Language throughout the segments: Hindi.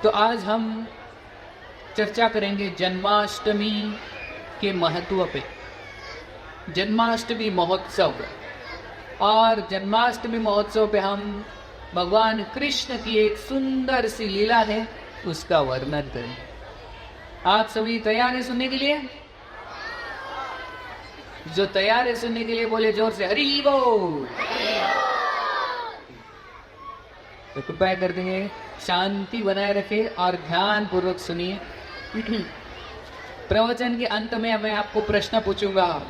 तो आज हम चर्चा करेंगे जन्माष्टमी के महत्व पे। जन्माष्टमी महोत्सव, और जन्माष्टमी महोत्सव पे हम भगवान कृष्ण की एक सुंदर सी लीला है उसका वर्णन करेंगे। आप सभी तैयार हैं सुनने के लिए? जो तैयार है सुनने के लिए बोले जोर से हरि बोल। तो कृपया कर देंगे शांति बनाए रखे और ध्यान पूर्वक सुनिए। प्रवचन के अंत में मैं आपको प्रश्न पूछूंगा,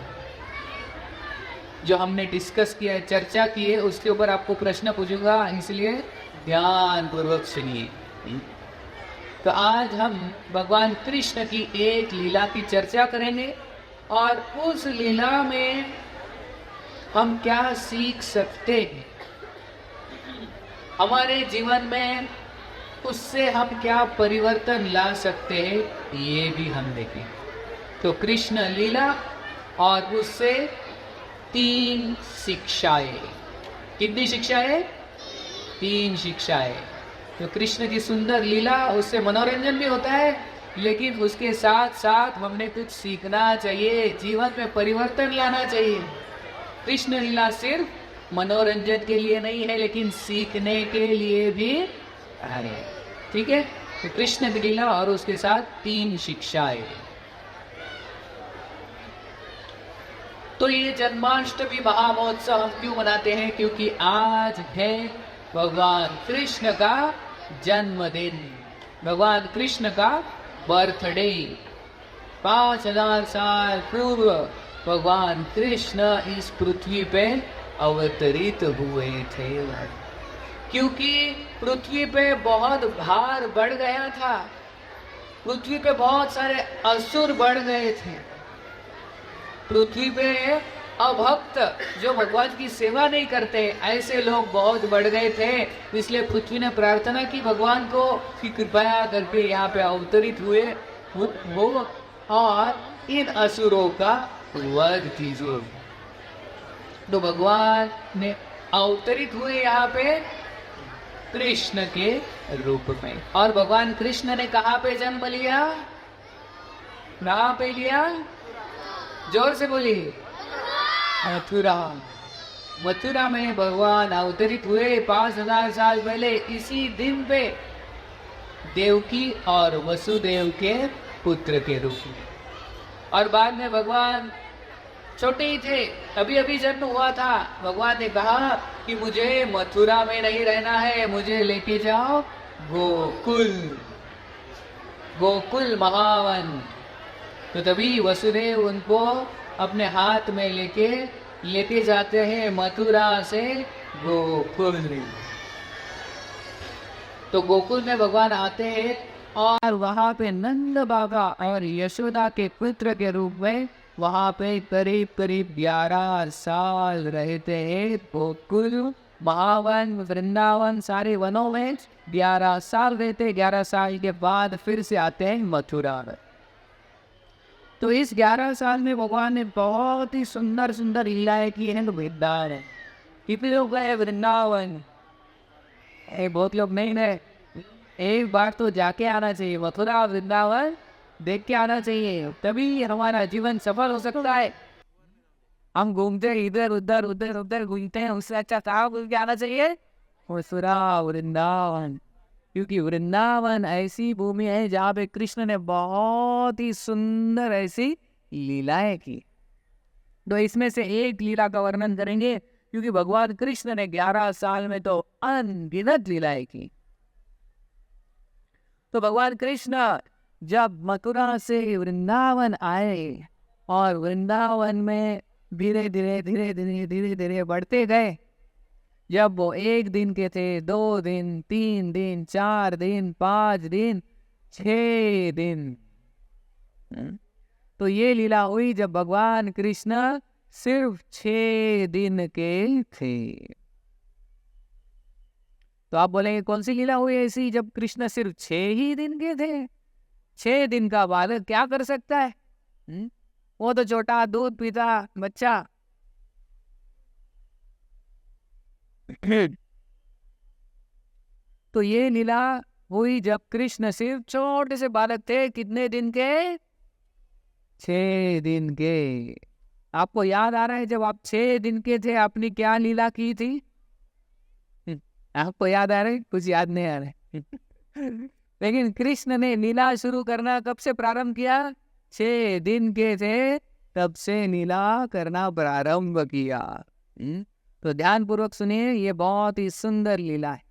जो हमने डिस्कस किया है, चर्चा की है, उसके ऊपर आपको प्रश्न पूछूंगा, इसलिए ध्यान पूर्वक सुनिए। तो आज हम भगवान कृष्ण की एक लीला की चर्चा करेंगे और उस लीला में हम क्या सीख सकते हैं, हमारे जीवन में उससे हम क्या परिवर्तन ला सकते हैं, ये भी हम देखें। तो कृष्ण लीला और उससे 3 शिक्षाएं। कितनी शिक्षाएं? 3 शिक्षाएं। तो कृष्ण की सुंदर लीला, उससे मनोरंजन भी होता है, लेकिन उसके साथ साथ हमने कुछ सीखना चाहिए, जीवन में परिवर्तन लाना चाहिए। कृष्ण लीला सिर्फ मनोरंजन के लिए नहीं है, लेकिन सीखने के लिए भी है। ठीक है? तो कृष्ण की लीला और उसके साथ 3 शिक्षाएं। तो ये जन्माष्टमी महामहोत्सव हम क्यों मनाते हैं? क्योंकि आज है भगवान कृष्ण का जन्मदिन, भगवान कृष्ण का बर्थडे। 5000 साल पूर्व भगवान कृष्ण इस पृथ्वी पे अवतरित हुए थे, क्योंकि पृथ्वी पे बहुत भार बढ़ गया था। पृथ्वी पे बहुत सारे असुर बढ़ गए थे। पृथ्वी पे अभक्त, जो भगवान की सेवा नहीं करते, ऐसे लोग बहुत बढ़ गए थे। इसलिए पृथ्वी ने प्रार्थना की भगवान को कि कृपया करके यहाँ पे अवतरित हुए हो और इन असुरों का वध कीजिए। तो भगवान ने अवतरित हुए यहाँ पे कृष्ण के रूप में। और भगवान कृष्ण ने कहाँ पे जन्म लिया? कहाँ पे लिया? जोर से बोलिए। मथुरा। मथुरा में भगवान अवतरित हुए 5000 साल पहले, इसी दिन पे देवकी और वसुदेव के पुत्र के रूप में। और बाद में भगवान छोटे ही थे, अभी अभी जन्म हुआ था। भगवान ने कहा कि मुझे मथुरा में नहीं रहना है, मुझे लेके जाओ गोकुल, गोकुल महावन। तो तभी वसुदेव उनको अपने हाथ में लेके जाते हैं मथुरा से गोकुल। तो गोकुल में भगवान आते हैं और वहां पे नंद बाबा और यशोदा के पुत्र के रूप में वहां पे करीब करीब 11 साल रहते हैं। गोकुल, महावन, वृंदावन, सारे वनों में 11 साल रहते। 11 साल के बाद फिर से आते हैं मथुरा में। तो इस 11 साल में भगवान ने बहुत ही सुंदर सुंदर लीलाएं की हैं। तो वृंदावन है, कितने लोग गए वृंदावन? बहुत लोग नहीं गए। एक बार तो जाके आना चाहिए, मथुरा वृंदावन देख के आना चाहिए, तभी हमारा जीवन सफल हो सकता है। हम घूमते इधर उधर उधर उधर घूमते हैं, उससे अच्छा कहाँ घूम के आना चाहिए? मथुरा वृंदावन। क्योंकि वृंदावन ऐसी भूमि है जहाँ पे कृष्ण ने बहुत ही सुंदर ऐसी लीलाएं की। तो इसमें से एक लीला का वर्णन करेंगे, क्योंकि भगवान कृष्ण ने 11 साल में तो अनगिनत लीलाएं की। तो भगवान कृष्ण जब मथुरा से वृंदावन आए और वृंदावन में धीरे धीरे धीरे धीरे धीरे धीरे बढ़ते गए, जब वो 1 दिन के थे, 2 दिन, 3 दिन, 4 दिन, 5 दिन, 6 दिन, तो ये लीला हुई जब भगवान कृष्ण सिर्फ 6 दिन के थे। तो आप बोलेंगे कौन सी लीला हुई ऐसी जब कृष्ण सिर्फ 6 ही दिन के थे? 6 दिन का बालक क्या कर सकता है? वो तो छोटा दूध पीता बच्चा। तो ये लीला हुई जब कृष्ण सिर्फ छोटे से बालक थे। कितने दिन के? 6 दिन के। आपको याद आ रहा है जब आप 6 दिन के थे आपने क्या लीला की थी? आपको याद आ रहा है? कुछ याद नहीं आ रहा है। लेकिन कृष्ण ने लीला शुरू करना कब से प्रारंभ किया? 6 दिन के थे तब से लीला करना प्रारंभ किया। तो ध्यान पूर्वक सुनिए, ये बहुत ही सुंदर लीला है।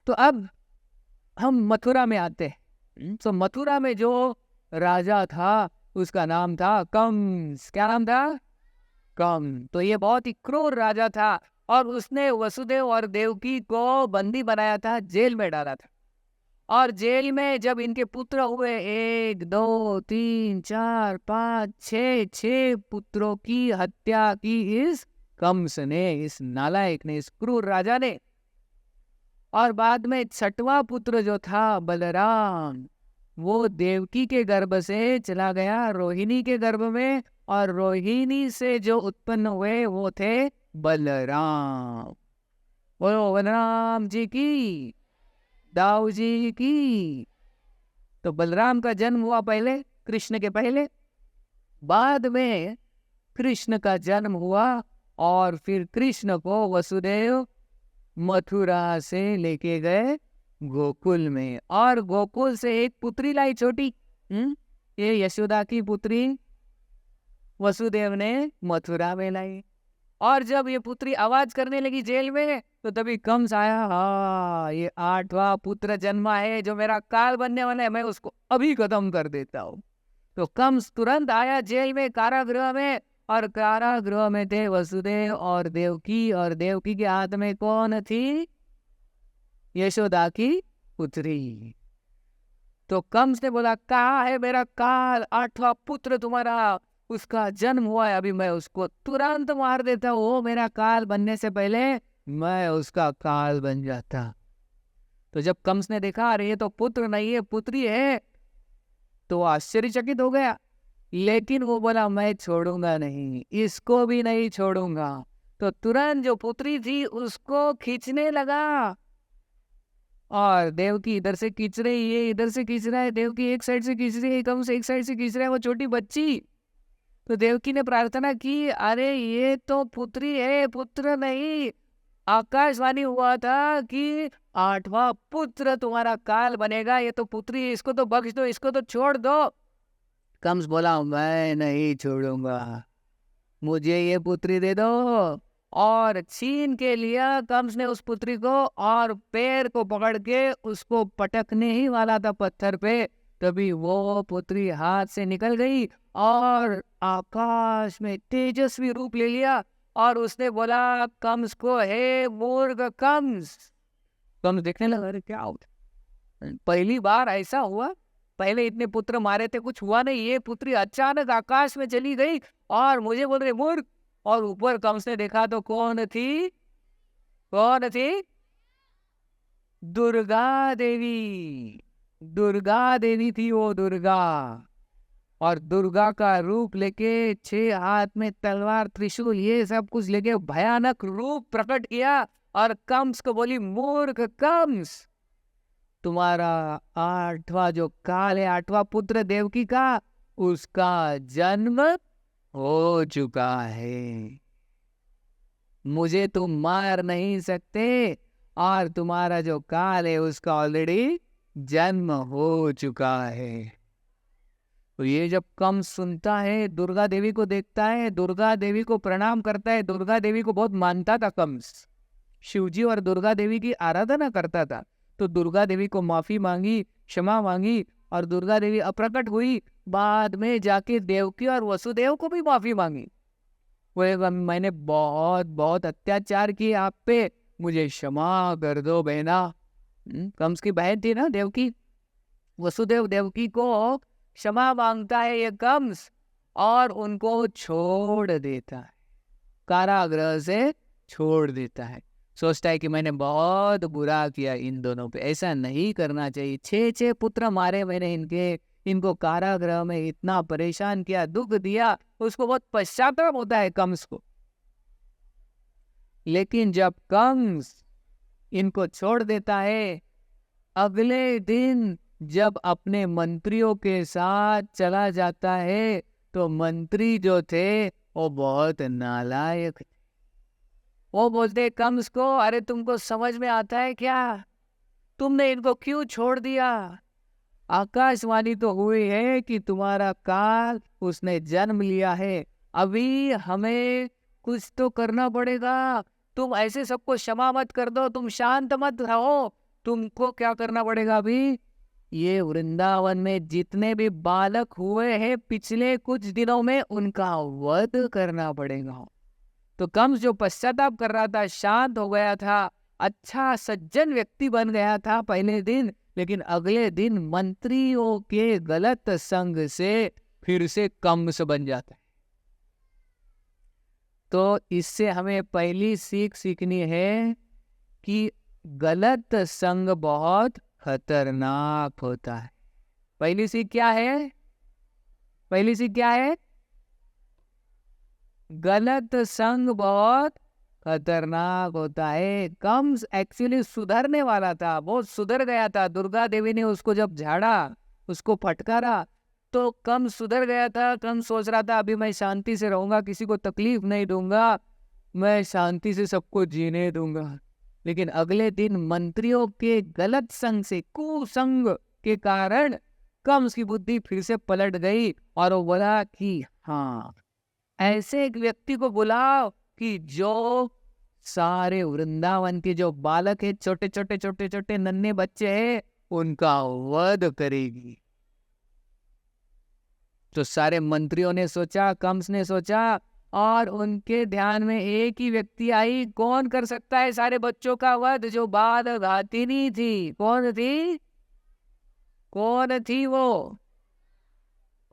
तो अब हम मथुरा में आते हैं। तो मथुरा में जो राजा था उसका नाम था कंस। क्या नाम था? कंस। तो ये बहुत ही क्रूर राजा था और उसने वसुदेव और देवकी को बंदी बनाया था, जेल में डाला था। और जेल में जब इनके पुत्र हुए 1 2 3 4 5 6 पुत्रों की हत्या की इस कंस ने, इस नालायक ने, इस क्रूर राजा ने। और बाद में 6वां पुत्र जो था बलराम, वो देवकी के गर्भ से चला गया रोहिणी के गर्भ में, और रोहिणी से जो उत्पन्न हुए वो थे बलराम। बोलो बलराम जी की, दाऊ जी की। तो बलराम का जन्म हुआ पहले, कृष्ण के पहले। बाद में कृष्ण का जन्म हुआ और फिर कृष्ण को वसुदेव मथुरा से लेके गए गोकुल में, और गोकुल से एक पुत्री लाई छोटी। ये यशोदा की पुत्री वसुदेव ने मथुरा में लाई। और जब ये पुत्री आवाज करने लगी जेल में, तो तभी कंस आया। हाँ, ये 8वां पुत्र जन्मा है जो मेरा काल बनने वाला है, मैं उसको अभी खत्म कर देता हूँ। तो कंस तुरंत आया जेल में, कारागृह में, और कारागृह में थे वसुदेव और देवकी, और देवकी के हाथ में कौन थी? यशोदा की पुत्री। तो कंस ने बोला, कहा है मेरा काल, 8वां पुत्र तुम्हारा, उसका जन्म हुआ है, अभी मैं उसको तुरंत मार देता हूँ। वो मेरा काल बनने से पहले मैं उसका काल बन जाता। तो जब कंस ने देखा अरे ये तो पुत्र नहीं है पुत्री है, तो आश्चर्यचकित हो गया। लेकिन वो बोला मैं छोड़ूंगा नहीं, इसको भी नहीं छोड़ूंगा। तो तुरंत जो पुत्री थी उसको खींचने लगा, और देवकी इधर से खींच रही है, इधर से खींच रहा है। देवकी एक साइड से खींच रही है, कंस एक साइड से खींच रहा है, वो छोटी बच्ची। तो देवकी ने प्रार्थना की, अरे ये तो पुत्री है, पुत्र नहीं। आकाशवाणी हुआ था कि 8वां पुत्र तुम्हारा काल बनेगा, ये तो पुत्री है, इसको तो बख्श दो, इसको तो छोड़ दो। कंस बोला मैं नहीं छोड़ूंगा, मुझे ये पुत्री दे दो। और छीन के लिया कंस ने उस पुत्री को, और पैर को पकड़ के उसको पटकने ही वाला था पत्थर पे, तभी वो पुत्री हाथ से निकल गई और आकाश में तेजस्वी रूप ले लिया। और उसने बोला कंस को, हे मूर्ख कंस। कंस देखने लगा, अरे क्या हो, पहली बार ऐसा हुआ, पहले इतने पुत्र मारे थे कुछ हुआ नहीं, ये पुत्री अचानक आकाश में चली गई और मुझे बोल रहे मूर्ख। और ऊपर कंस ने देखा तो कौन थी? कौन थी? दुर्गा देवी। दुर्गा देवी थी वो, दुर्गा। और दुर्गा का रूप लेके 6 हाथ में तलवार, त्रिशूल, ये सब कुछ लेके भयानक रूप प्रकट किया, और कंस को बोली, मूर्ख कंस, तुम्हारा 8वां जो काल है, 8वां पुत्र देवकी का, उसका जन्म हो चुका है। मुझे तुम मार नहीं सकते, और तुम्हारा जो काल है उसका ऑलरेडी जन्म हो चुका है। तो ये जब कंस सुनता है, दुर्गा देवी को देखता है, दुर्गा देवी को प्रणाम करता है। दुर्गा देवी को बहुत मानता था कंस, शिवजी और दुर्गा देवी की आराधना करता था। तो दुर्गा देवी को माफी मांगी, क्षमा मांगी, और दुर्गा देवी अप्रकट हुई। बाद में जाके देवकी और वसुदेव को भी माफी मांगी। वो मैंने बहुत बहुत अत्याचार किए आप पे, मुझे क्षमा कर दो बहना। कंस की बहन थी ना देवकी। वसुदेव देवकी को क्षमा मांगता है ये कंस, और उनको छोड़ देता है, कारागृह से छोड़ देता है। सोचता है कि मैंने बहुत बुरा किया इन दोनों पे, ऐसा नहीं करना चाहिए। 6 पुत्र मारे मैंने इनके, इनको कारागृह में इतना परेशान किया, दुख दिया, उसको बहुत पश्चाताप होता है कंस को। लेकिन जब कंस इनको छोड़ देता है अगले दिन जब अपने मंत्रियों के साथ चला जाता है तो मंत्री जो थे वो बहुत नालायक थे। वो बोलते कंस को, अरे तुमको समझ में आता है क्या, तुमने इनको क्यों छोड़ दिया? आकाशवाणी तो हुई है कि तुम्हारा काल उसने जन्म लिया है, अभी हमें कुछ तो करना पड़ेगा। तुम ऐसे सबको क्षमा मत कर दो, तुम शांत मत रहो, तुमको क्या करना पड़ेगा अभी? ये वृंदावन में जितने भी बालक हुए हैं पिछले कुछ दिनों में उनका वध करना पड़ेगा। तो कंस जो पश्चाताप कर रहा था, शांत हो गया था, अच्छा सज्जन व्यक्ति बन गया था पहले दिन, लेकिन अगले दिन मंत्रियों के गलत संग से फिर से कंस बन जाता है। तो इससे हमें पहली सीख सीखनी है कि गलत संग बहुत खतरनाक होता है। पहली सीख क्या है? पहली सीख क्या है? गलत संग बहुत खतरनाक होता है। कंस एक्चुअली सुधरने वाला था, बहुत सुधर गया था। दुर्गा देवी ने उसको जब झाड़ा, उसको फटकारा, तो कंस सुधर गया था। कंस सोच रहा था अभी मैं शांति से रहूंगा, किसी को तकलीफ नहीं दूंगा, मैं शांति से सबको जीने दूंगा। लेकिन अगले दिन मंत्रियों के गलत संग से, कुसंग के कारण कंस की बुद्धि फिर से पलट गई और वो बोला कि हाँ, ऐसे एक व्यक्ति को बुलाओ कि जो सारे वृंदावन के जो बालक है, छोटे छोटे छोटे छोटे नन्हे बच्चे हैं, उनका वध करेगी। तो सारे मंत्रियों ने सोचा, कंस ने सोचा, और उनके ध्यान में एक ही व्यक्ति आई, कौन कर सकता है सारे बच्चों का वध? जो बाल घातिनी थी। कौन थी? कौन थी वो?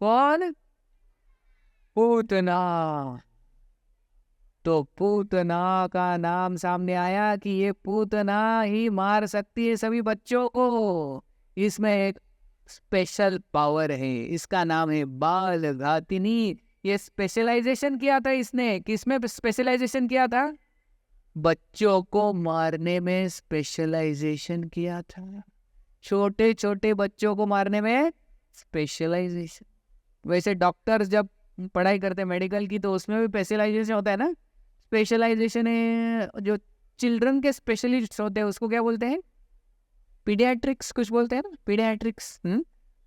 कौन? पूतना। तो पूतना का नाम सामने आया कि ये पूतना ही मार सकती है सभी बच्चों को। इसमें एक स्पेशल पावर है, इसका नाम है बाल घातिनी। ये स्पेशलाइजेशन किया था इसने, किसमें स्पेशलाइजेशन किया था? बच्चों को मारने में स्पेशलाइजेशन किया था। छोटे छोटे बच्चों को मारने में स्पेशलाइजेशन। वैसे डॉक्टर्स जब पढ़ाई करते हैं मेडिकल की, तो उसमें भी स्पेशलाइजेशन होता है ना। स्पेशलाइजेशन है, जो चिल्ड्रन के स्पेशलिस्ट होते हैं उसको क्या बोलते हैं? पीडियाट्रिक्स कुछ बोलते हैं ना, पीडियाट्रिक्स।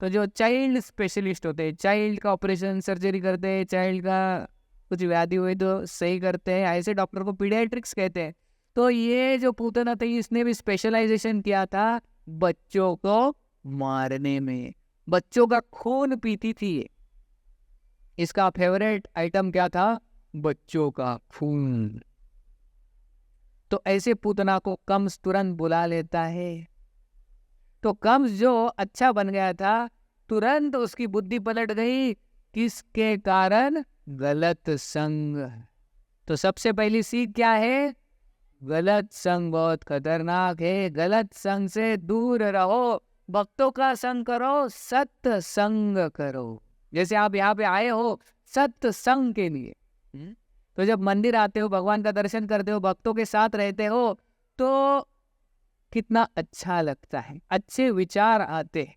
तो जो चाइल्ड स्पेशलिस्ट होते हैं, चाइल्ड का ऑपरेशन सर्जरी करते हैं, चाइल्ड का कुछ व्याधि हुई तो सही करते हैं, ऐसे डॉक्टर को पीडियाट्रिक्स कहते हैं। तो ये जो पूतना थी, इसने भी स्पेशलाइजेशन किया था बच्चों को मारने में। बच्चों का खून पीती थी। इसका फेवरेट आइटम क्या था? बच्चों का खून। तो ऐसे पूतना को कंस तुरंत बुला लेता है। तो कंस जो अच्छा बन गया था, तुरंत उसकी बुद्धि पलट गई। किसके कारण? गलत संग। तो सबसे पहली सीख क्या है? गलत संग बहुत खतरनाक है। गलत संग से दूर रहो, भक्तों का संग करो, सत्य संग करो। जैसे आप यहाँ पे आए हो सत्य संग के लिए। तो जब मंदिर आते हो, भगवान का दर्शन करते हो, भक्तों के साथ रहते हो, तो कितना अच्छा लगता है, अच्छे विचार आते हैं।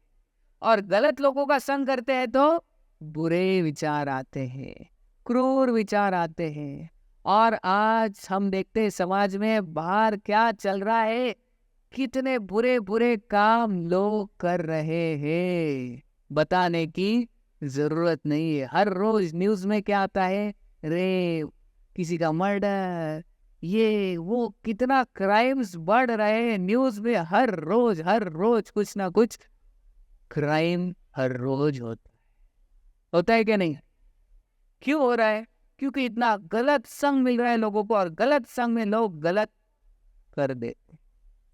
और गलत लोगों का संग करते हैं तो बुरे विचार आते हैं, क्रूर विचार आते हैं। और आज हम देखते हैं समाज में बाहर क्या चल रहा है, कितने बुरे बुरे काम लोग कर रहे हैं, बताने की जरूरत नहीं है। हर रोज न्यूज में क्या आता है? रेप, किसी का मर्डर, ये वो, कितना क्राइम्स बढ़ रहे हैं न्यूज में। हर रोज कुछ ना कुछ क्राइम हर रोज होता है क्या नहीं? क्यों हो रहा है? क्योंकि इतना गलत संग मिल रहा है लोगों को, और गलत संग में लोग गलत कर देते।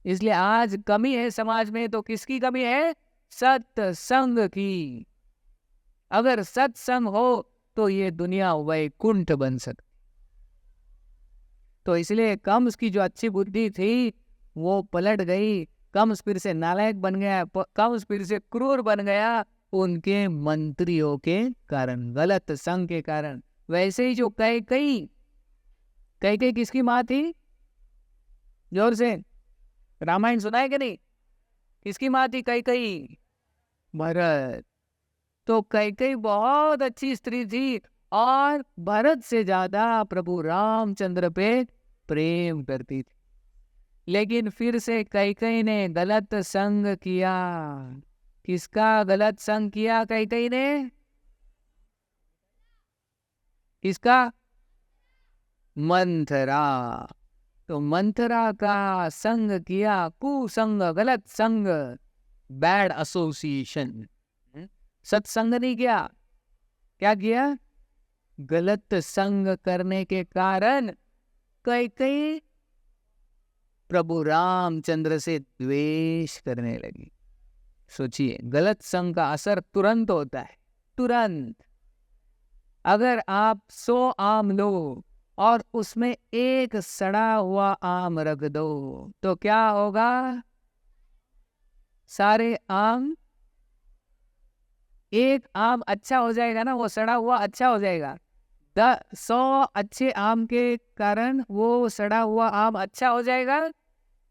इसलिए आज कमी है समाज में, तो किसकी कमी है? सत्संग की। अगर सत्संग हो तो ये दुनिया वैकुंठ बन सकती। तो इसलिए कंस की जो अच्छी बुद्धि थी वो पलट गई। कंस फिर से नालायक बन गया, कंस फिर से क्रूर बन गया, उनके मंत्रियों के कारण, गलत संग के कारण। वैसे ही जो कैकेयी किसकी माँ थी? जोर से, रामायण सुना है कि नहीं? किसकी माँ थी? कैकई। भरत। तो कैकई बहुत अच्छी स्त्री थी और भरत से ज्यादा प्रभु रामचंद्र पे प्रेम करती थी। लेकिन फिर से कैकई ने गलत संग किया। किसका गलत संग किया कैकई ने? किसका? मंथरा। तो मंथरा का संग किया, कुसंग, गलत संग, बैड एसोसिएशन। सत्संग नहीं किया। क्या किया? गलत संग करने के कारण कैकई प्रभु रामचंद्र से द्वेष करने लगी। सोचिए, गलत संग का असर तुरंत होता है, तुरंत। अगर आप 100 आम लो और उसमें एक सड़ा हुआ आम रख दो तो क्या होगा? सारे आम, एक आम अच्छा हो जाएगा ना, वो सड़ा हुआ अच्छा हो जाएगा। 100 अच्छे आम के कारण वो सड़ा हुआ आम अच्छा हो जाएगा,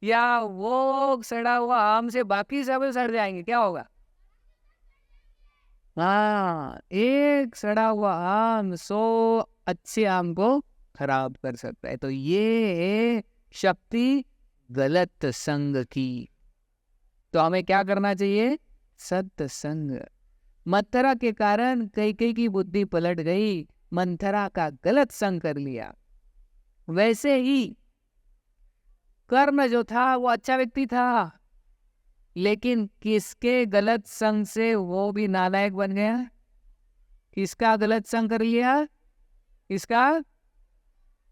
या वो सड़ा हुआ आम से बाकी सब सड़ जाएंगे? क्या होगा? हाँ, एक सड़ा हुआ आम 100 अच्छे आम को खराब कर सकता है। तो ये शक्ति गलत संग की। तो हमें क्या करना चाहिए? सत्संग। मंथरा के कारण कैकई की बुद्धि पलट गई, मंथरा का गलत संग कर लिया। वैसे ही कर्ण जो था वो अच्छा व्यक्ति था, लेकिन किसके गलत संग से वो भी नालायक बन गया? किसका गलत संग कर लिया? किसका?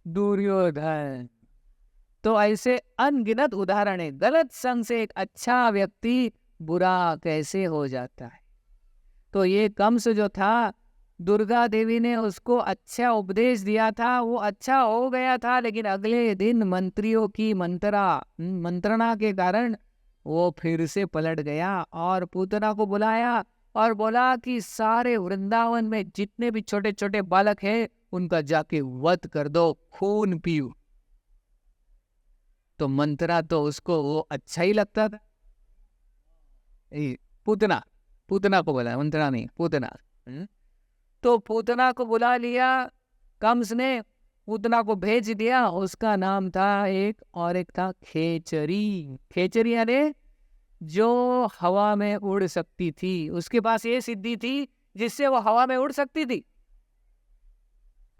दुर्योधन। तो ऐसे अनगिनत उदाहरण है, गलत संग से एक अच्छा व्यक्ति बुरा कैसे हो जाता है। तो ये कंस जो था, दुर्गा देवी ने उसको अच्छा उपदेश दिया था, वो अच्छा हो गया था, लेकिन अगले दिन मंत्रियों की मंत्रणा के कारण वो फिर से पलट गया और पूतना को बुलाया और बोला कि सारे वृंदावन में जितने भी छोटे छोटे बालक हैं उनका जाके वध कर दो, खून पियो। तो मंत्रा तो उसको वो अच्छा ही लगता था। पूतना, पूतना को बोला, मंत्रा नहीं, पूतना। तो पूतना को बुला लिया कंस ने, पूतना को भेज दिया। उसका नाम था एक था खेचरी। खेचरी यानी जो हवा में उड़ सकती थी, उसके पास ये सिद्धि थी जिससे वो हवा में उड़ सकती थी।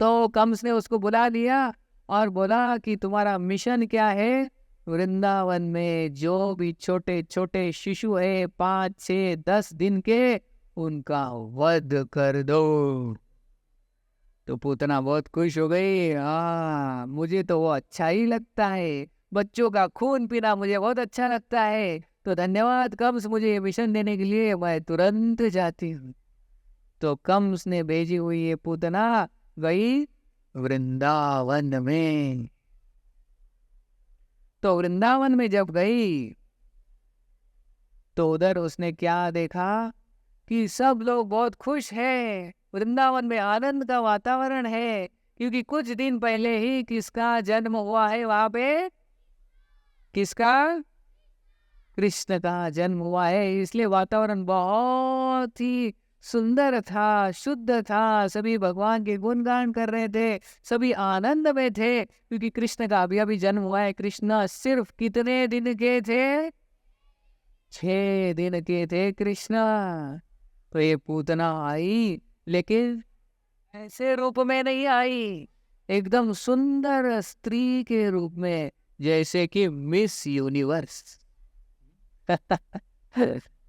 तो कंस ने उसको बुला लिया और बोला कि तुम्हारा मिशन क्या है? वृंदावन में जो भी छोटे छोटे शिशु है 5, 6, 10 दिन के, उनका वध कर दो। तो पूतना बहुत खुश हो गई। हाँ, मुझे तो वो अच्छा ही लगता है, बच्चों का खून पीना मुझे बहुत अच्छा लगता है। तो धन्यवाद कंस, मुझे ये मिशन देने के लिए, मैं तुरंत जाती हूँ। तो कंस ने भेजी हुई ये पूतना गई वृंदावन में। तो वृंदावन में जब गई तो उधर उसने क्या देखा कि सब लोग बहुत खुश हैं, वृंदावन में आनंद का वातावरण है, क्योंकि कुछ दिन पहले ही किसका जन्म हुआ है वहां पे? किसका? कृष्ण का जन्म हुआ है, इसलिए वातावरण बहुत ही सुंदर था, शुद्ध था। सभी भगवान के गुणगान कर रहे थे, सभी आनंद में थे, क्योंकि कृष्ण का अभी अभी जन्म हुआ है। कृष्ण सिर्फ कितने दिन के थे? 6 दिन के थे कृष्ण। तो ये पूतना आई, लेकिन ऐसे रूप में नहीं आई, एकदम सुंदर स्त्री के रूप में, जैसे कि मिस यूनिवर्स।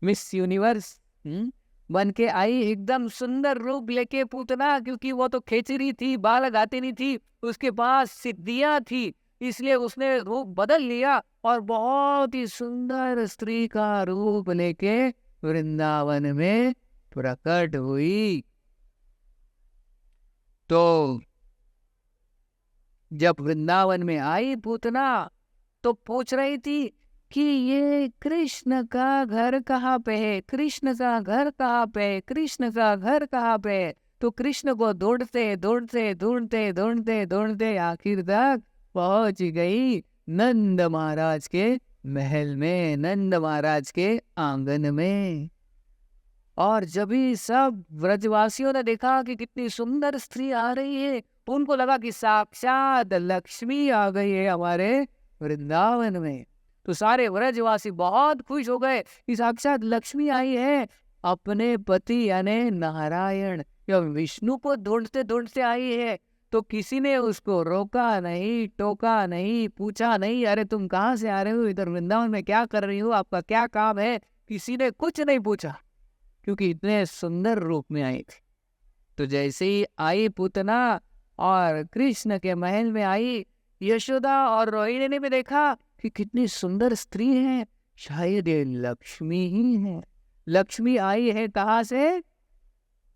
मिस यूनिवर्स बन के आई, एकदम सुंदर रूप लेके पूतना, क्योंकि वो तो खेचरी थी, बाल गाती नहीं थी, उसके पास सिद्धियां थी, इसलिए उसने रूप बदल लिया और बहुत ही सुंदर स्त्री का रूप लेके वृंदावन में प्रकट हुई। तो जब वृंदावन में आई पूतना, तो पूछ रही थी कि ये कृष्ण का घर कहाँ पे है? कृष्ण का घर कहाँ पे है? कृष्ण का घर कहाँ पे है? तो कृष्ण को ढूंढते ढूंढते ढूंढते ढूंढते ढूंढते आखिर तक पहुंच गई नंद महाराज के महल में, नंद महाराज के आंगन में। और जब ही सब व्रजवासियों ने देखा कि कितनी सुंदर स्त्री आ रही है, तो उनको लगा कि साक्षात लक्ष्मी आ गई है हमारे वृंदावन में। तो सारे व्रजवासी बहुत खुश हो गए कि साक्षात लक्ष्मी आई है, अपने पति यानी नारायण या विष्णु को ढूंढते ढूंढते आई है। तो किसी ने उसको रोका नहीं, टोका नहीं, पूछा नहीं, अरे तुम कहाँ से आ रहे हो, इधर वृंदावन में क्या कर रही हो, आपका क्या काम है, किसी ने कुछ नहीं पूछा, क्योंकि इतने सुंदर रूप में आई थी। तो जैसे ही आई पूतना और कृष्ण के महल में आई, यशोदा और रोहिणी ने भी देखा कि कितनी सुंदर स्त्री है, शायद ये लक्ष्मी ही है। लक्ष्मी आई है कहाँ से?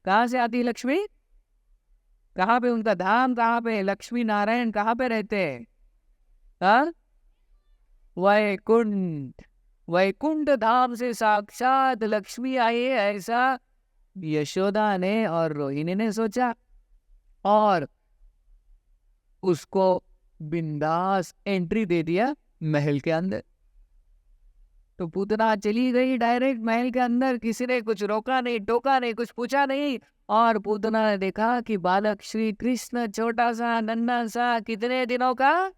कहाँ से आती है लक्ष्मी? कहाँ पे उनका धाम, कहाँ पे? लक्ष्मी नारायण कहाँ पे रहते हैं? हाँ, वैकुंठ। वैकुंठ धाम से साक्षात लक्ष्मी आई है, ऐसा यशोदा ने और रोहिणी ने सोचा, और उसको बिंदास एंट्री दे दिया महल के अंदर। तो पूतना चली गई डायरेक्ट महल के अंदर, किसी ने कुछ रोका नहीं, टोका नहीं, कुछ पूछा नहीं। और पूतना ने देखा कि बालक श्री कृष्ण छोटा सा नन्हा सा, कितने दिनों का?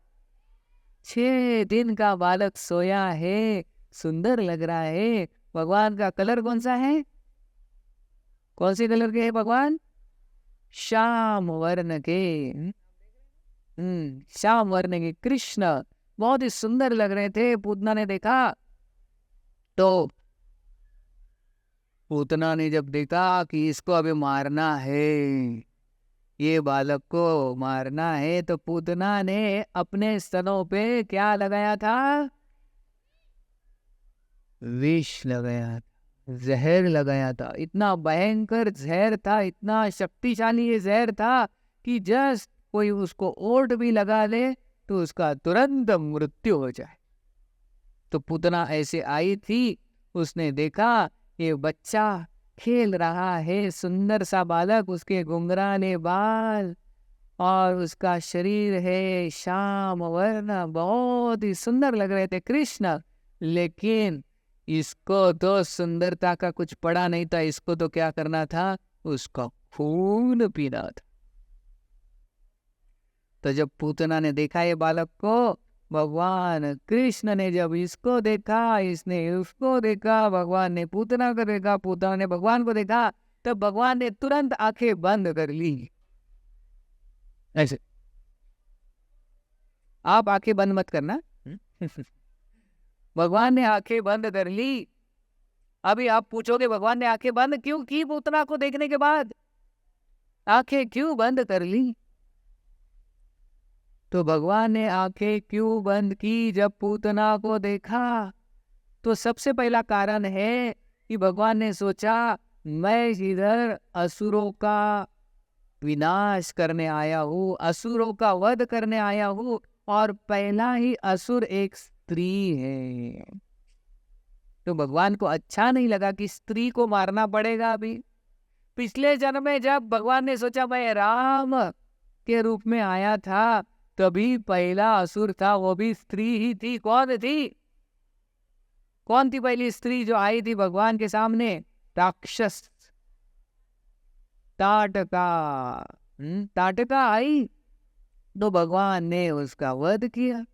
6 दिन का बालक सोया है, सुंदर लग रहा है। भगवान का कलर कौन सा है? कौन से कलर के है भगवान? श्याम वर्ण के। श्याम वर्ण के कृष्ण बहुत ही सुंदर लग रहे थे। पूतना ने देखा, तो पूतना ने जब देखा कि इसको अभी मारना है, ये बालक को मारना है, तो पूतना ने अपने स्तनों पे क्या लगाया था? विष लगाया था, जहर लगाया था। इतना भयंकर जहर था, इतना शक्तिशाली ये जहर था कि जस्ट कोई उसको ओट भी लगा ले तो उसका तुरंत मृत्यु हो जाए। तो पूतना ऐसे आई थी, उसने देखा ये बच्चा खेल रहा है, सुंदर सा बालक, उसके घुंघराले बाल और उसका शरीर है श्याम वर्ण, बहुत ही सुंदर लग रहे थे कृष्ण। लेकिन इसको तो सुंदरता का कुछ पड़ा नहीं था, इसको तो क्या करना था? उसका खून पीना था। तो जब पूतना ने देखा ये बालक को, भगवान कृष्ण ने जब इसको देखा, इसने उसको देखा, भगवान ने पूतना को देखा, पूतना ने भगवान को देखा, तब भगवान ने तुरंत आंखें बंद कर ली। ऐसे आप आंखें बंद मत करना। भगवान ने आंखें बंद कर ली। अभी आप पूछोगे भगवान ने आंखें बंद क्यों की? पूतना को देखने के बाद आंखें क्यों बंद कर ली? तो भगवान ने आंखें क्यों बंद की जब पूतना को देखा? तो सबसे पहला कारण है कि भगवान ने सोचा, मैं इधर असुरों का विनाश करने आया हूँ, असुरों का वध करने आया हूँ, और पहला ही असुर एक स्त्री है। तो भगवान को अच्छा नहीं लगा कि स्त्री को मारना पड़ेगा। अभी पिछले जन्म में जब भगवान ने सोचा मैं राम के रूप में आया था, तभी पहला असुर था, वो भी स्त्री ही थी। कौन थी? कौन थी पहली स्त्री जो आई थी भगवान के सामने? राक्षस ताटका। ताटका आई, तो भगवान ने उसका वध किया।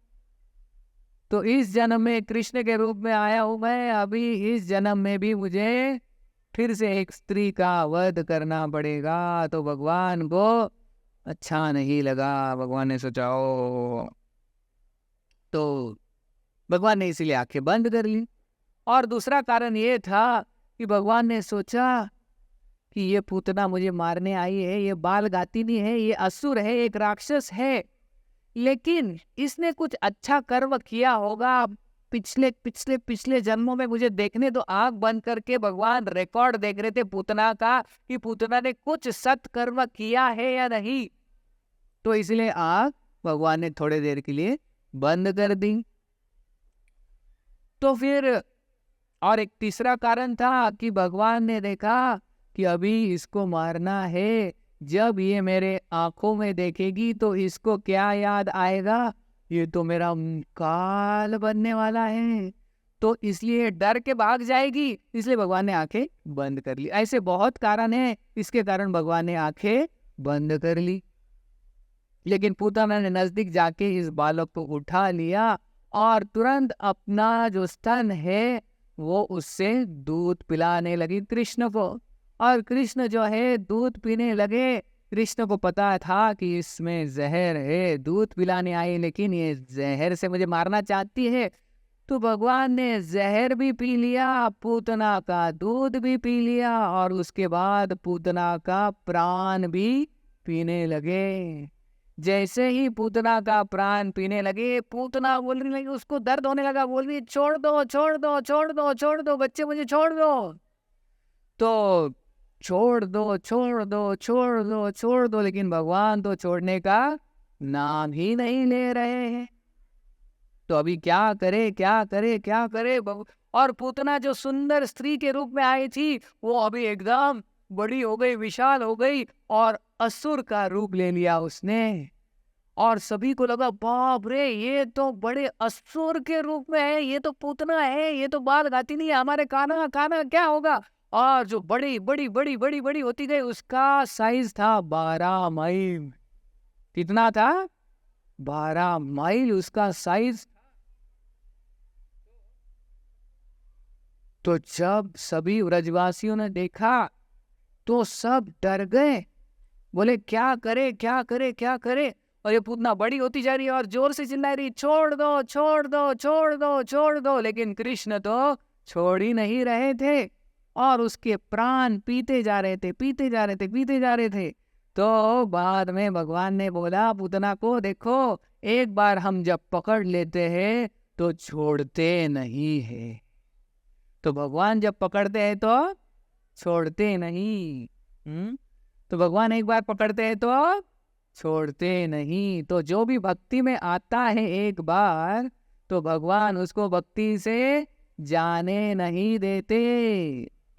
तो इस जन्म में कृष्ण के रूप में आया हूं मैं, अभी इस जन्म में भी मुझे फिर से एक स्त्री का वध करना पड़ेगा। तो भगवान को अच्छा नहीं लगा। भगवान ने सोचा ओ, तो भगवान ने इसीलिए आंखें बंद कर ली। और दूसरा कारण ये था कि भगवान ने सोचा कि ये पूतना मुझे मारने आई है, ये बाल गातिनी है, ये असुर है, एक राक्षस है, लेकिन इसने कुछ अच्छा कर्म किया होगा पिछले पिछले पिछले जन्मों में, मुझे देखने तो आंख बंद करके भगवान रिकॉर्ड देख रहे थे पूतना का कि पूतना ने कुछ सत्कर्म किया है या नहीं। तो इसलिए आंख भगवान ने थोड़ी देर के लिए बंद कर दी। तो फिर और एक तीसरा कारण था कि भगवान ने देखा कि अभी इसको मारना है, जब ये मेरे आंखों में देखेगी तो इसको क्या याद आएगा? ये तो मेरा काल बनने वाला है, तो इसलिए डर के भाग जाएगी, इसलिए भगवान ने आंखें बंद कर ली। ऐसे बहुत कारण है, इसके कारण भगवान ने आंखें बंद कर ली। लेकिन पूतना ने नजदीक जाके इस बालक को उठा लिया और तुरंत अपना जो स्तन है वो उससे दूध पिलाने लगी कृष्ण को। और कृष्ण जो है दूध पीने लगे। कृष्ण को पता था कि इसमें जहर है, दूध पिलाने आई लेकिन ये जहर से मुझे मारना चाहती है। तो भगवान ने जहर भी पी लिया, पूतना का दूध भी पी लिया और उसके बाद पूतना का प्राण भी पीने लगे। जैसे ही पूतना का प्राण पीने लगे, पूतना बोलने लगी, उसको दर्द होने लगा, बोल रही छोड़ दो छोड़ दो छोड़ दो छोड़ दो बच्चे, मुझे छोड़ दो। तो छोड़ दो छोड़ दो छोड़ दो छोड़ दो, लेकिन भगवान तो छोड़ने का नाम ही नहीं ले रहे हैं। तो अभी क्या करे क्या करे क्या करे। और पूतना जो सुंदर स्त्री के रूप में आई थी वो अभी एकदम बड़ी हो गई, विशाल हो गई और असुर का रूप ले लिया उसने। और सभी को लगा बाप रे, ये तो बड़े असुर के रूप में है, ये तो पूतना है, ये तो बात गाती नहीं है, हमारे कान्हा कान्हा क्या होगा। और जो बड़ी बड़ी बड़ी बड़ी बड़ी होती गई, उसका साइज था 12 मील। कितना था? 12 मील उसका साइज। तो जब सभी व्रजवासियों ने देखा तो सब डर गए, बोले क्या करे क्या करे क्या करे। और ये पूतना बड़ी होती जा रही है और जोर से चिल्ला रही छोड़ दो छोड़ दो छोड़ दो छोड़ दो। लेकिन कृष्ण तो छोड़ ही नहीं रहे थे और उसके प्राण पीते जा रहे थे पीते जा रहे थे पीते जा रहे थे। तो बाद में भगवान ने बोला पूतना को, देखो एक बार हम जब पकड़ लेते हैं तो छोड़ते नहीं है। तो भगवान जब पकड़ते हैं तो छोड़ते नहीं। तो भगवान एक बार पकड़ते हैं तो छोड़ते नहीं। तो जो भी भक्ति में आता है एक बार, तो भगवान उसको भक्ति से जाने नहीं देते।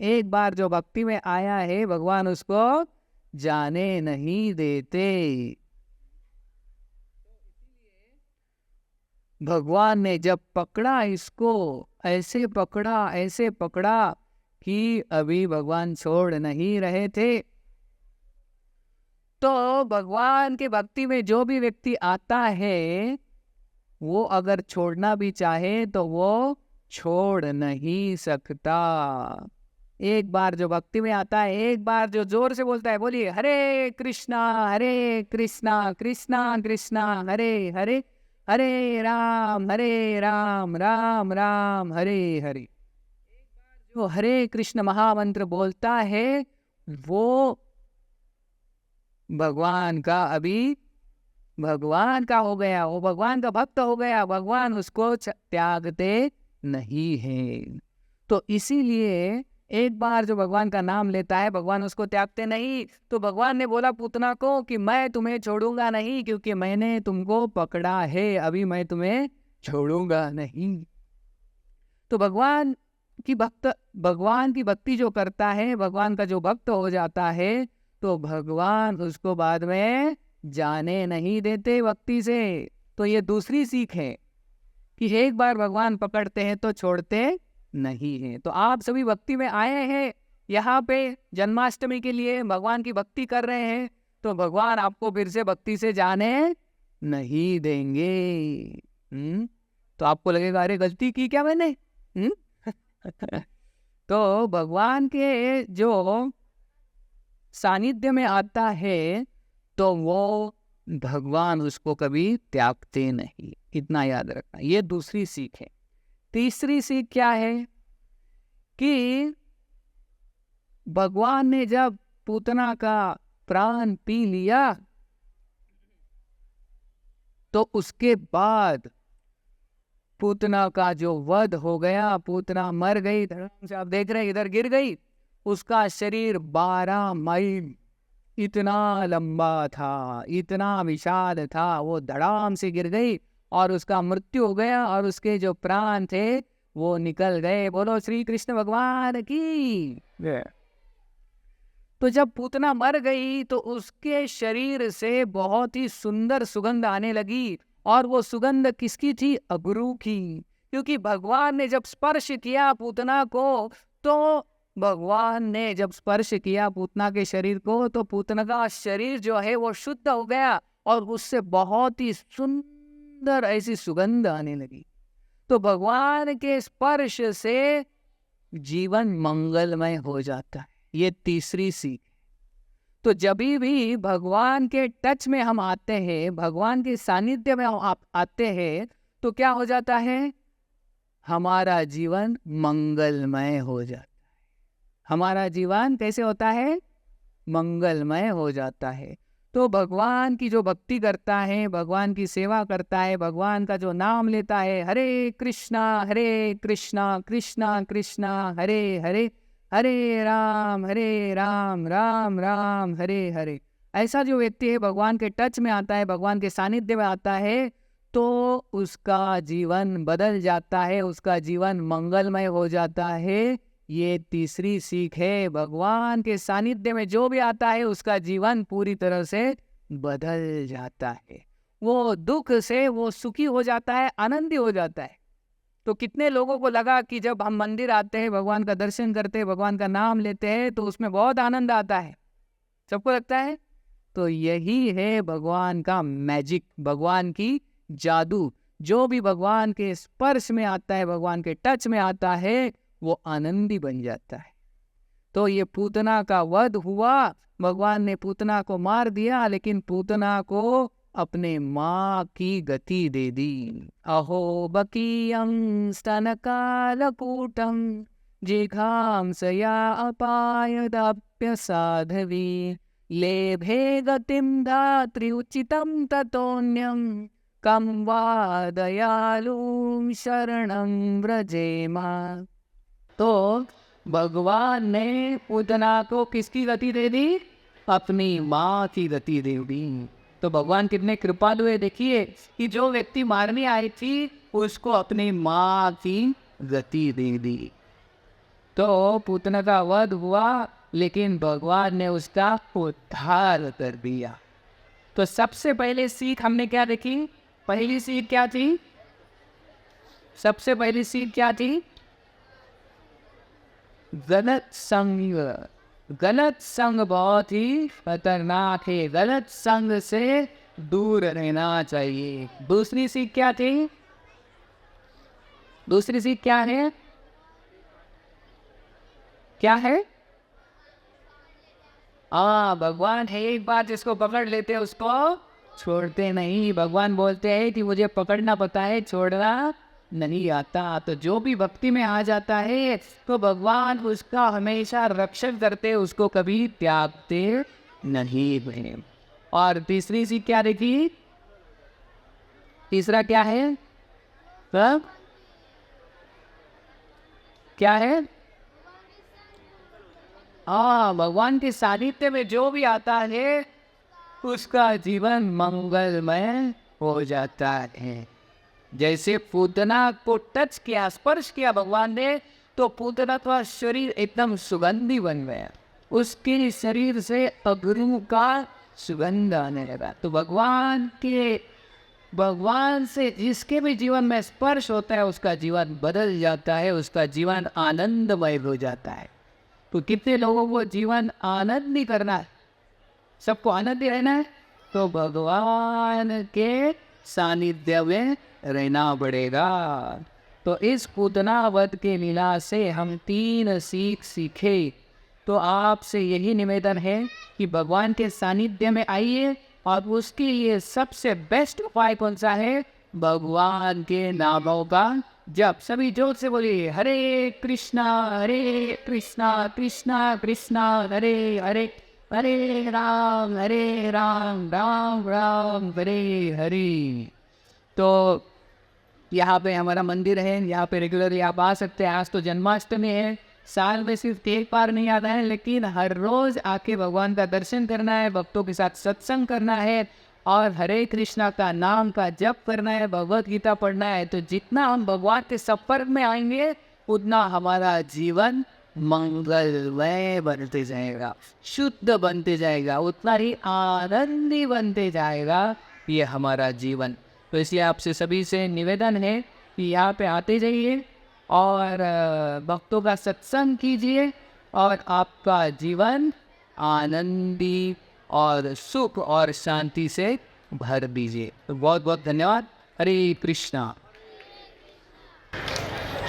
एक बार जो भक्ति में आया है भगवान उसको जाने नहीं देते। भगवान ने जब पकड़ा इसको, ऐसे पकड़ा कि अभी भगवान छोड़ नहीं रहे थे। तो भगवान के भक्ति में जो भी व्यक्ति आता है वो अगर छोड़ना भी चाहे तो वो छोड़ नहीं सकता। एक बार जो भक्ति में आता है, एक बार जो जोर से बोलता है, बोलिए हरे कृष्णा कृष्णा कृष्णा हरे हरे, हरे राम राम राम हरे हरे। जो हरे कृष्ण महामंत्र बोलता है वो भगवान का अभी भगवान का हो गया, वो भगवान का भक्त हो गया, भगवान उसको त्यागते नहीं है। तो इसीलिए एक बार जो भगवान का नाम लेता है भगवान उसको त्यागते नहीं। तो भगवान ने बोला पूतना को कि मैं तुम्हें छोड़ूंगा नहीं, क्योंकि मैंने तुमको पकड़ा है, अभी मैं तुम्हें छोड़ूंगा नहीं। तो भगवान की भक्ति जो करता है, भगवान का जो भक्त हो जाता है, तो भगवान उसको बाद में जाने नहीं देते भक्ति से। तो ये दूसरी सीख है कि एक बार भगवान पकड़ते हैं तो छोड़ते नहीं है। तो आप सभी भक्ति में आए हैं यहाँ पे जन्माष्टमी के लिए, भगवान की भक्ति कर रहे हैं, तो भगवान आपको फिर से भक्ति से जाने नहीं देंगे। तो आपको लगेगा अरे गलती की क्या मैंने। तो भगवान के जो सानिध्य में आता है तो वो भगवान उसको कभी त्यागते नहीं, इतना याद रखना। ये दूसरी सीख है। तीसरी सीख क्या है कि भगवान ने जब पूतना का प्राण पी लिया तो उसके बाद पूतना का जो वध हो गया, पूतना मर गई, धड़ाम से आप देख रहे हैं इधर गिर गई। उसका शरीर 12 मील इतना लंबा था, इतना विशाल था, वो धड़ाम से गिर गई और उसका मृत्यु हो गया और उसके जो प्राण थे वो निकल गए। बोलो श्री कृष्ण भगवान की। तो जब पूतना मर गई तो उसके शरीर से बहुत ही सुंदर सुगंध आने लगी और वो सुगंध किसकी थी? अबरू की। क्योंकि भगवान ने जब स्पर्श किया पूतना को, तो भगवान ने जब स्पर्श किया पूतना के शरीर को, तो पूतना का शरीर जो है वो शुद्ध हो गया और उससे बहुत ही सुंदर ऐसी सुगंध आने लगी। तो भगवान के स्पर्श से जीवन मंगलमय हो जाता है। ये तीसरी सीख। तो जब भी भगवान के टच में हम आते हैं, भगवान के सानिध्य में हम आते हैं, तो क्या हो जाता है? हमारा जीवन मंगलमय हो जाता है। हमारा जीवन कैसे होता है? मंगलमय हो जाता है। तो भगवान की जो भक्ति करता है, भगवान की सेवा करता है, भगवान का जो नाम लेता है, हरे कृष्णा कृष्णा कृष्णा हरे हरे, हरे राम राम राम हरे हरे, ऐसा जो व्यक्ति है भगवान के टच में आता है, भगवान के सानिध्य में आता है, तो उसका जीवन बदल जाता है, उसका जीवन मंगलमय हो जाता है। ये तीसरी सीख है। भगवान के सानिध्य में जो भी आता है उसका जीवन पूरी तरह से बदल जाता है। वो दुख से वो सुखी हो जाता है, आनंदी हो जाता है। तो कितने लोगों को लगा कि जब हम मंदिर आते हैं, भगवान का दर्शन करते हैं, भगवान का नाम लेते हैं, तो उसमें बहुत आनंद आता है। सबको लगता है? तो यही है भगवान का मैजिक, भगवान की जादू। जो भी भगवान के स्पर्श में आता है, भगवान के टच में आता है, वो आनंदी बन जाता है। तो ये पूतना का वध हुआ, भगवान ने पूतना को मार दिया, लेकिन पूतना को अपने माँ की गति दे दी। अहो बकीयं स्तनकालकूटं जिघांसया अपायदाप्य साधवी लेभे गतिं धात्री उचितं ततोऽन्यं कं वा दयालुं शरणं व्रजेमा। तो भगवान ने पूतना को किसकी गति दे दी? अपनी माँ की गति दे दी। तो भगवान कितने कृपालु है। देखिए कि जो व्यक्ति मारने आई थी उसको अपनी माँ की गति दे दी। तो पूतना का वध हुआ, लेकिन भगवान ने उसका उद्धार कर दिया। तो सबसे पहले सीख हमने क्या देखी? पहली सीख क्या थी? सबसे पहली सीख क्या थी? गलत संग। गलत संग बहुत ही खतरनाक है, गलत संग से दूर रहना चाहिए। दूसरी सीख क्या थी? दूसरी सीख क्या है? क्या है? भगवान है एक बार जिसको पकड़ लेते हैं उसको छोड़ते नहीं। भगवान बोलते हैं कि मुझे पकड़ना पता है, छोड़ना नहीं आता। तो जो भी भक्ति में आ जाता है तो भगवान उसका हमेशा रक्षण करते, उसको कभी त्यागते नहीं है। और तीसरी सीख क्या देखी? तीसरा क्या है? सब क्या है? भगवान के सानिध्य में जो भी आता है उसका जीवन मंगलमय हो जाता है। जैसे पूतना को टच किया, स्पर्श किया भगवान ने, तो पूतना का शरीर एकदम सुगंधी बन गया, उसके शरीर से अगरू का सुगंध आने लगा। तो भगवान से जिसके भी जीवन में स्पर्श होता है उसका जीवन बदल जाता है, उसका जीवन आनंदमय हो जाता है। तो कितने लोगों को जीवन आनंदी करना है? सबको आनंदी रहना है, तो भगवान के सानिध्य में रहना पड़ेगा। तो इस पूतना वध के लीला से हम 3 सीख सीखे। तो आपसे यही निवेदन है कि भगवान के सानिध्य में आइए, और उसके लिए सबसे बेस्ट उपाय कौन सा है? भगवान के नामों का जप। सभी जोर से बोलिए, हरे कृष्णा कृष्णा कृष्णा हरे हरे, हरे राम राम राम हरे हरे। तो यहाँ पे हमारा मंदिर है, यहाँ पे रेगुलरली आप आ सकते हैं। आज तो जन्माष्टमी है, साल में सिर्फ एक बार नहीं आता है, लेकिन हर रोज आके भगवान का दर्शन करना है, भक्तों के साथ सत्संग करना है, और हरे कृष्णा का नाम का जप करना है, भगवत गीता पढ़ना है। तो जितना हम भगवान के संपर्क में आएंगे उतना हमारा जीवन मंगलमय बनते जाएगा, शुद्ध बनते जाएगा, उतना ही आनंदी बनते जाएगा ये हमारा जीवन। तो इसलिए आपसे सभी से निवेदन है कि यहाँ पे आते जाइए और भक्तों का सत्संग कीजिए और आपका जीवन आनंदी और सुख और शांति से भर दीजिए। तो बहुत बहुत धन्यवाद। हरे कृष्णा।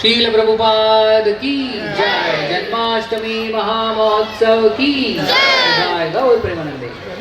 शील प्रभुपाद की जय। जन्माष्टमी महामहोत्सव की जय। गौर प्रेमानंदे।